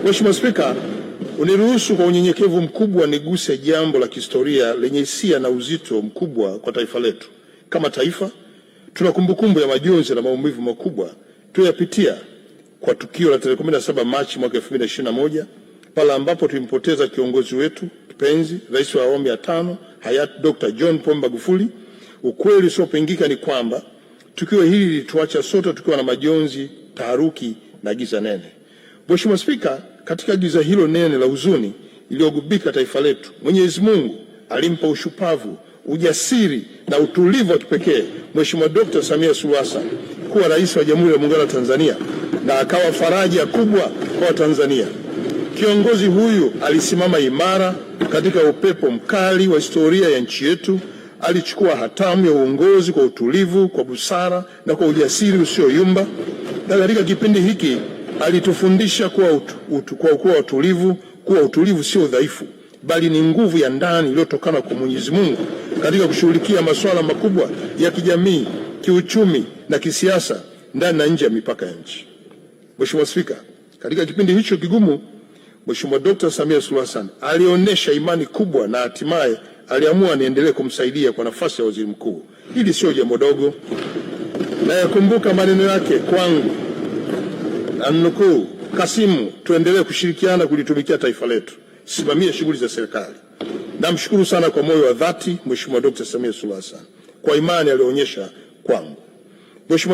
Mheshimiwa Spika, uniruhusu kwa unyenyekevu mkubwa niguse jambo la kihistoria lenye hisia na uzito mkubwa kwa taifa letu. Kama taifa, tuna kumbukumbu ya majonzi na maumivu makubwa tuliyopitia kwa tukio la tarehe 17 Machi mwaka 2021 pale ambapo tulimpoteza kiongozi wetu kipenzi, Rais wa awamu ya 5 hayati Dr. John Pombe Magufuli. Ukweli usiopingika ni kwamba tukio hili lilituacha sote tukiwa na majonzi, taharuki na giza nene. Mheshimiwa Spika, katika giza hilo nene la huzuni iliyogubika taifa letu, Mwenyezi Mungu alimpa ushupavu, ujasiri na utulivu wa kipekee Mheshimiwa Dr. Samia Suluhu Hassan kuwa rais wa Jamhuri ya Muungano wa Tanzania na akawa faraja kubwa kwa Watanzania. Kiongozi huyu alisimama imara katika upepo mkali wa historia ya nchi yetu. Alichukua hatamu ya uongozi kwa utulivu, kwa busara na kwa ujasiri usioyumba, na katika kipindi hiki alitufundisha kuwa utulivu sio udhaifu, bali ni nguvu ya ndani iliyotokana kwa Mwenyezi Mungu katika kushughulikia masuala makubwa ya kijamii, kiuchumi na kisiasa ndani na nje ya mipaka ya nchi. Mheshimiwa Spika, katika kipindi hicho kigumu, Mheshimiwa Dr. Samia Suluhu Hassan alionyesha imani kubwa na hatimaye aliamua niendelee kumsaidia kwa nafasi ya waziri mkuu. Hili sio jambo dogo. Na yakumbuka maneno yake kwangu, anukuu, Kasimu, tuendelee kushirikiana kulitumikia taifa letu, simamia shughuli za serikali. Namshukuru sana kwa moyo wa dhati Mheshimiwa Dr. Samia Suluhu Hassan kwa imani aliyoonyesha kwangu. Mheshimiwa